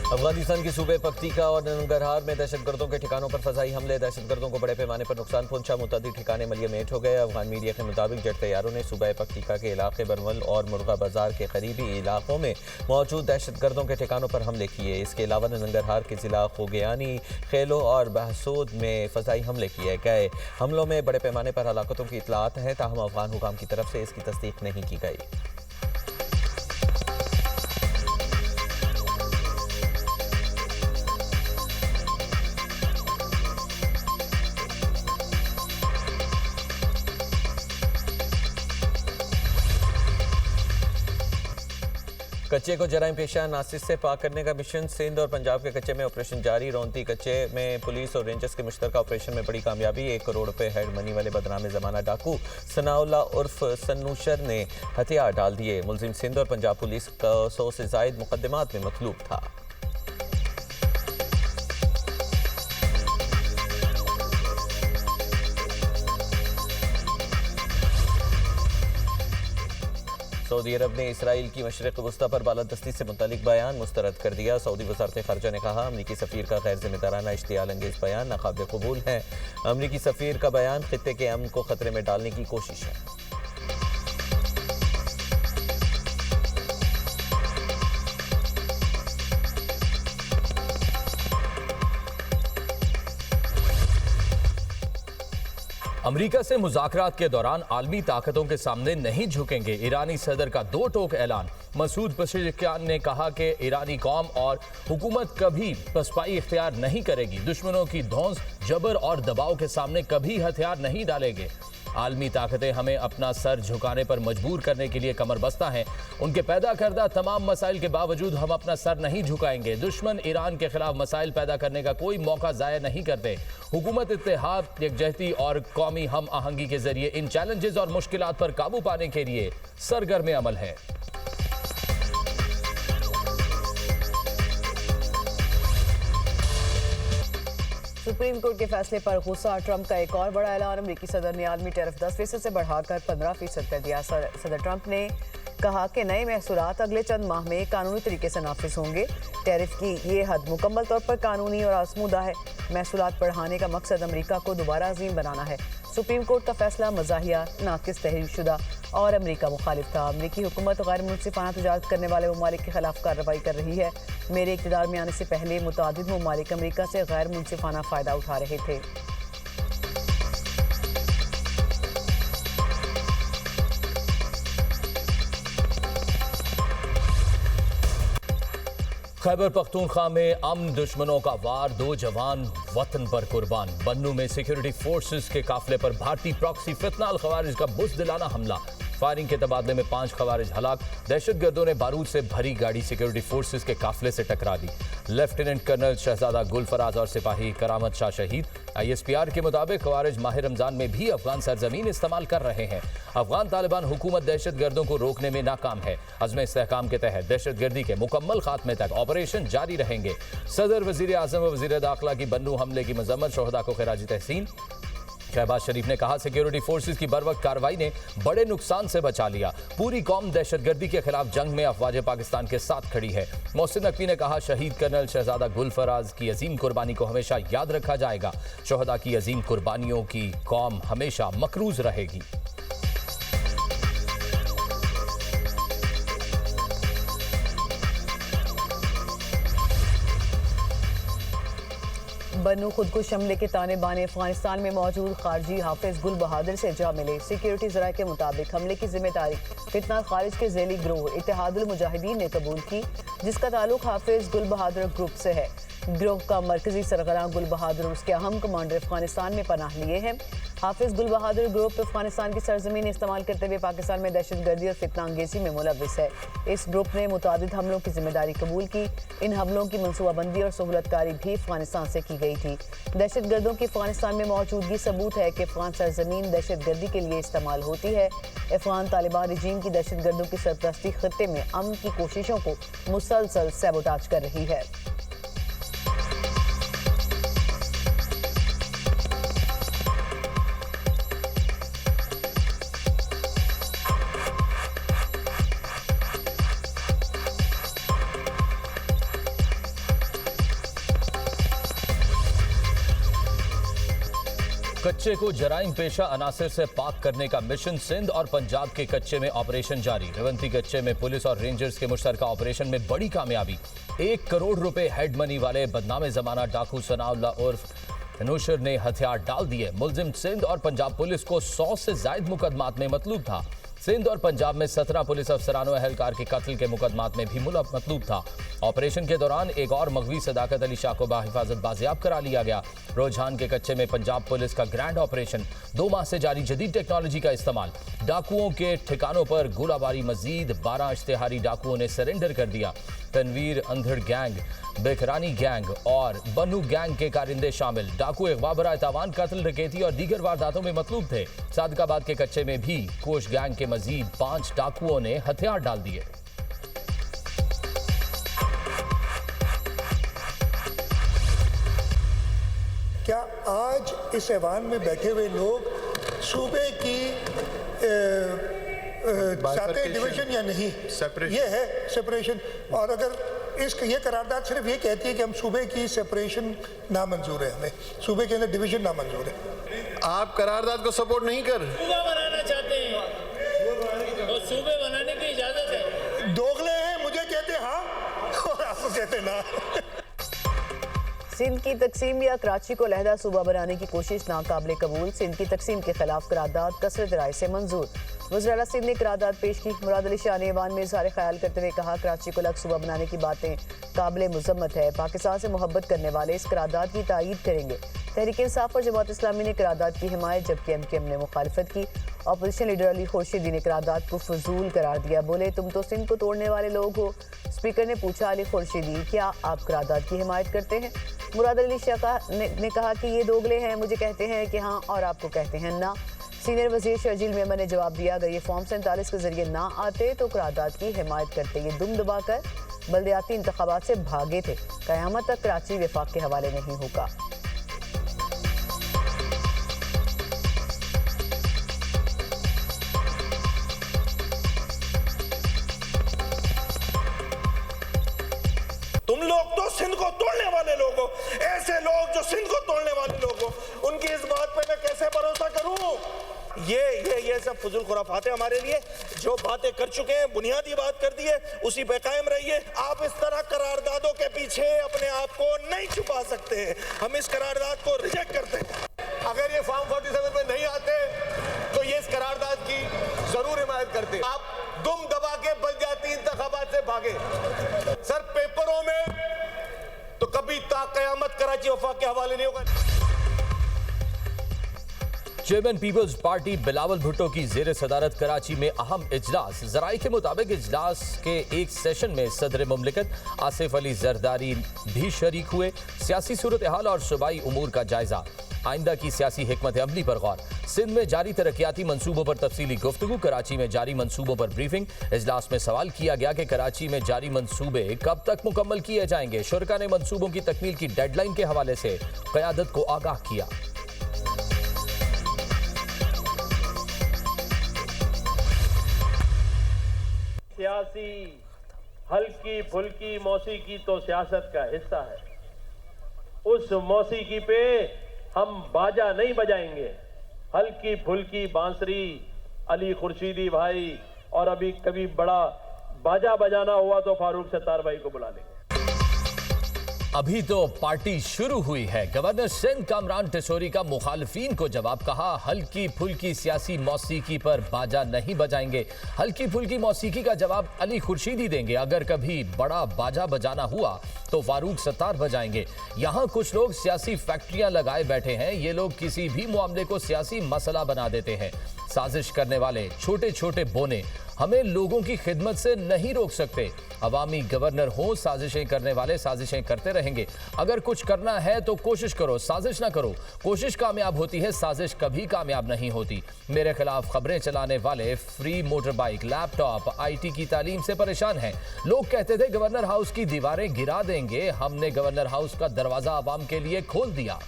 अफगानिस्तान के सूबे पक्तिका और नंगरहार में दहशतगर्दों के ठिकानों पर फजाई हमले। दहशतगर्दों को बड़े पैमाने पर नुकसान पहुंचा। मुतअद्दिद ठिकाने मलियामेट हो गए। अफगान मीडिया के मुताबिक जेट तैयारों ने सूबे पक्तिका के इलाके बरमल और मुर्गा बाजार के करीबी इलाकों में मौजूद दहशतगर्दों के ठिकानों पर हमले किए। इसके अलावा नंगरहार के जिला खोगयानी, खेलो और बहसूद में फजाई हमले किए गए। हमलों में बड़े पैमाने पर हलाकतों की इतलात हैं, ताहम अफगान हुकाम की तरफ से इसकी तस्दीक नहीं की गई। कच्चे को जराइम पेशा नासिर से पाक करने का मिशन। सिंध और पंजाब के कच्चे में ऑपरेशन जारी। रोंती कच्चे में पुलिस और रेंजर्स के मुश्तरका ऑपरेशन में बड़ी कामयाबी। 1 करोड़ रुपए हेड मनी वाले बदनाम जमाना डाकू सनाउल्ला उर्फ सन्नूशर ने हथियार डाल दिए। मुलजिम सिंध और पंजाब पुलिस का 100 से जायद मुकदमात में मतलूब था। सऊदी अरब ने इसराइल की मशरिक़ वस्ता पर बालादस्ती से मुतालिक बयान मुस्तरद कर दिया। सऊदी वज़ारत ख़ारजा ने कहा, अमरीकी सफ़ीर का गैर ज़िम्मेदाराना इश्तियाल अंगेज़ बयान नाक़ाबिल क़बूल है। अमरीकी सफ़ीर का बयान ख़ित्ते के अमन को ख़तरे में डालने की कोशिश है। अमरीका से मुज़ाकरात के दौरान आलमी ताकतों के सामने नहीं झुकेंगे। ईरानी सदर का 2 टोक ऐलान। मसूद पज़ेश्कियान ने कहा कि ईरानी कौम और हुकूमत कभी पसपाई इख्तियार नहीं करेगी। दुश्मनों की धौंस, जबर और दबाव के सामने कभी हथियार नहीं डालेंगे। आलमी ताकतें हमें अपना सर झुकाने पर मजबूर करने के लिए कमर बस्ता हैं। उनके पैदा करदा तमाम मसाइल के बावजूद हम अपना सर नहीं झुकाएंगे। दुश्मन ईरान के खिलाफ मसाइल पैदा करने का कोई मौका ज़ाया नहीं करते। हुकूमत इत्तेहाद, यकजहती और कौमी हम आहंगी के जरिए इन चैलेंजेस और मुश्किलात पर काबू पाने के लिए सरगर्म अमल है। सुप्रीम कोर्ट के फैसले पर गुस्सा। ट्रंप का एक और बड़ा ऐलान। अमेरिकी सदर ने आलमी टैरिफ 10% से बढ़ाकर 15% कर दिया। सदर ट्रंप ने कहा कि नए महसूलात अगले चंद माह में कानूनी तरीके से नाफिज होंगे। टैरिफ की ये हद मुकम्मल तौर पर कानूनी और आजमूदा है। महसूलात बढ़ाने का मकसद अमेरिका को दोबारा अजीम बनाना है। सुप्रीम कोर्ट का फैसला मज़ाहिया, नाकिस, तहरीर शुदा और अमेरिका मुखालिफ था। अमेरिकी हुकूमत गैर मुनसिफाना तजारत करने वाले ममालिक के खिलाफ कार्रवाई कर रही है। मेरे इक़्तिदार में आने से पहले मुतादिद ममालिक अमेरिका से गैर मुनसिफाना फ़ायदा उठा रहे थे। खैबर पख्तूनख्वा में अमन दुश्मनों का वार, 2 जवान वतन पर कुर्बान। बन्नू में सिक्योरिटी फोर्सेस के काफिले पर भारतीय प्रॉक्सी फितनाल खवारिज का बुज़दिलाना हमला। फायरिंग के तबादले में 5 खवारिज हलाक। दहशतगर्दों ने बारूद से भरी गाड़ी सिक्योरिटी फोर्सेस के काफिले से टकरा दी। लेफ्टिनेंट कर्नल शहजादा गुलफराज और सिपाही करामत शाह शहीद। ISPR के मुताबिक खवारिज माह रमजान में भी अफगान सरजमीन इस्तेमाल कर रहे हैं। अफगान तालिबान हुकूमत दहशतगर्दों को रोकने में नाकाम है। अज़्म इस्तेहकाम के तहत दहशतगर्दी के मुकम्मल खात्मे तक ऑपरेशन जारी रहेंगे। सदर, वज़ीर आज़म व वज़ीर दाखिला की बन्नू हमले की मजम्मत। शोहदा को खिराजी तहसीन। शहबाज शरीफ ने कहा, सिक्योरिटी फोर्सेस की बरवक्त कार्रवाई ने बड़े नुकसान से बचा लिया। पूरी कौम दहशतगर्दी के खिलाफ जंग में अफवाज पाकिस्तान के साथ खड़ी है। मोहसिन नकवी ने कहा, शहीद कर्नल शहजादा गुलफराज की अजीम कुर्बानी को हमेशा याद रखा जाएगा। शोहदा की अजीम कुर्बानियों की कौम हमेशा मकरूज रहेगी। बन्नू खुदकुश हमले के ताने बाने। अफगानिस्तान में मौजूद खारजी हाफिज गुल बहादुर से जा मिले। सिक्योरिटी जराये के मुताबिक हमले की जिम्मेदारी फितना खारिज के झेली ग्रोह इत्तेहादुल मुजाहिदीन ने कबूल की, जिसका ताल्लुक हाफिज गुल बहादुर ग्रुप से है। ग्रोह का मरकजी सरगना गुल बहादुर और उसके अहम कमांडर अफगानिस्तान में पनाह लिए हैं। हाफिज गुल बहादुर ग्रुप अफगानिस्तान की सरजमीन इस्तेमाल करते हुए पाकिस्तान में दहशतगर्दी और फितना अंगेजी में मुलविस है। इस ग्रुप ने मुतादिद हमलों की जिम्मेदारी कबूल की। इन हमलों की मनसूबाबंदी और सहूलतकारी भी अफगानिस्तान से की गई थी। दहशतगर्दों की अफगानिस्तान में मौजूदगी सबूत है कि अफगान सरजमीन दहशतगर्दी के लिए इस्तेमाल होती है। अफगान तालिबान रजीम की दहशतगर्दों की सरपरस्ती खत्ते में अमन की कोशिशों को मुसलसल सैबोटाज कर रही है। कच्चे को जराइम पेशा अनासर से पाक करने का मिशन सिंध और पंजाब के कच्चे में ऑपरेशन जारी। रेवंती कच्चे में पुलिस और रेंजर्स के मुश्तरका ऑपरेशन में बड़ी कामयाबी। 1 करोड़ रुपए हेड मनी वाले बदनामे जमाना डाकू सनाउल्लाह उर्फ नूशर ने हथियार डाल दिए। मुलजिम सिंध और पंजाब पुलिस को 100 से जायद मुकदमात में मतलूब था। सिंध और पंजाब में 17 पुलिस अफसरान व अहलकार के कत्ल के मुकदमात में भी मतलूब था। ऑपरेशन के दौरान एक और मगवी सदाकत अली शाह को बाहिफाजत बाजियाब करा लिया गया। रुझान के कच्चे में पंजाब पुलिस का ग्रैंड ऑपरेशन, 2 माह से जारी जदीद टेक्नोलॉजी का इस्तेमाल। डाकुओं के ठिकानों पर गोलाबारी मजीद, 12 इश्तिहारी डाकुओं ने सरेंडर कर दिया। तनवीर अंधड़ गैंग, बेखरानी गैंग और बन्नू गैंग के कारिंदे शामिल। डाकू अगवा बराए तावान, कत्ल, डकैती और दीगर वारदातों में मतलूब थे। सादकाबाद के कच्चे में भी कोश गैंग के मजीद 5 डाकुओं ने हथियार डाल दिए। क्या आज इस ऐवान में बैठे हुए लोग सूबे की चाहते हैं डिवीजन या नहीं? ये है सेपरेशन। और अगर ये करारदाद सिर्फ ये कहती है कि हम सूबे की सेपरेशन नामंजूर है, हमें सूबे के अंदर डिवीजन नामंजूर है। आप करारदाद को सपोर्ट नहीं कर, सूबा बनाना चाहते हैं तो सूबे बनाने की इजाजत है। दोगले हैं, मुझे कहते हाँ और आपको कहते ना। सिंध की तकसीम या कराची को लहदा सूबा बनाने की कोशिश नाकाबिले कबूल। सिंध की तकसीम के खिलाफ करारदाद कसरत राय से मंजूर। वज़ीर सिंध ने करारदाद पेश की। मुराद अली शाह ने ऐवान में इज़हार ख्याल करते हुए कहा, कराची को अलग सूबा बनाने की बातें काबिले मुज़म्मत है। पाकिस्तान से मोहब्बत करने वाले इस करारदाद की तायीद करेंगे। तहरीक इंसाफ और जमात इस्लामी ने करारदाद की हिमायत, जबकि MKM ने मुखालिफत की। अपोजिशन लीडर अली खुर्शीदी ने करारदाद को फजूल करार दिया। बोले, तुम तो सिंध को तोड़ने वाले लोग हो। स्पीकर ने पूछा, अली खुर्शीदी, क्या आप करारदाद की हिमायत करते हैं? मुराद अली शाह ने कहा कि ये दोगले हैं, मुझे कहते हैं कि हाँ और आपको कहते हैं ना। सीनियर वजीर शर्जील मेमन ने जवाब दिया, अगर ये फॉर्म 47 के जरिए ना आते तो करारदाद की हिमायत करते। ये दुम दबाकर बल्दियाती इंतखाबात से भागे थे। क़यामत तक कराची विफाक के हवाले नहीं होगा। तुम लोग तो सिंध को तोड़ने वाले लोग हो। ऐसे लोग जो सिंध को तोड़ने वाले लोग हो, उनकी इस बात पे मैं कैसे भरोसा करूं? ये सब फजूल खुराफात है हमारे लिए। जो बातें कर चुके हैं, बुनियादी बात कर दी है, उसी पे कायम रहिए। आप इस तरह करारदादों के पीछे अपने आप को नहीं छुपा सकते हैं। हम इस करारदाद को रिजेक्ट करते हैं। अगर ये फॉर्म 47 में नहीं आते तो ये इस करारदाद की जरूर हिमायत करते। आप दुम दबा के बल्दियाती इंतखाबात से भागे। सर, पेपरों में तो कभी क़यामत कराची वफाक के हवाले नहीं होगा। Chairman Peoples Party Bilawal Bhutto की जेर सदारत कराची में अहम इजलास। जराये के मुताबिक इजलास के एक सेशन में सदर मुमलिकत आसिफ अली जरदारी भी शरीक हुए। सियासी सूरत हाल और सूबाई उमूर का जायजा, आइंदा की सियासी हिकमत अमली पर गौर। सिंध में जारी तरक्याती मंसूबों पर तफसीली गुफ्तगू। कराची में जारी मंसूबों पर ब्रीफिंग। इजलास में सवाल किया गया कि कराची में जारी मंसूबे कब तक मुकम्मल किए जाएंगे। शुरका ने मंसूबों की तकमील की डेडलाइन के हवाले से क़यादत को आगाह किया। सियासी हल्की फुल्की मौसीकी तो सियासत का हिस्सा है। उस मौसीकी पे हम बाजा नहीं बजाएंगे। हल्की फुल्की बांसुरी अली खुर्शीदी भाई, और अभी कभी बड़ा बाजा बजाना हुआ तो फारूक सत्तार भाई को बुला लेंगे। अभी तो पार्टी शुरू हुई है। गवर्नर सिंध कामरान टिसोरी का मुखालिफिन को जवाब, कहा हल्की फुल्की सियासी मौसीकी पर बाजा नहीं बजाएंगे। हल्की फुल्की मौसीकी का जवाब अली खुर्शीदी देंगे। अगर कभी बड़ा बाजा बजाना हुआ तो फारूक सत्तार बजाएंगे। यहाँ कुछ लोग सियासी फैक्ट्रियां लगाए बैठे हैं। ये लोग किसी भी मामले को सियासी मसला बना देते हैं। साजिश करने वाले छोटे छोटे बोने हमें लोगों की खिदमत से नहीं रोक सकते। अवामी गवर्नर हो, साजिशें करने वाले साजिशें करते रहेंगे। अगर कुछ करना है तो कोशिश करो, साजिश ना करो। कोशिश कामयाब होती है, साजिश कभी कामयाब नहीं होती। मेरे खिलाफ खबरें चलाने वाले free motor bike, laptop, IT की तालीम से परेशान हैं। लोग कहते थे गवर्नर हाउस की दीवारें गिरा देंगे। हमने गवर्नर हाउस का दरवाजा आवाम के लिए खोल दिया।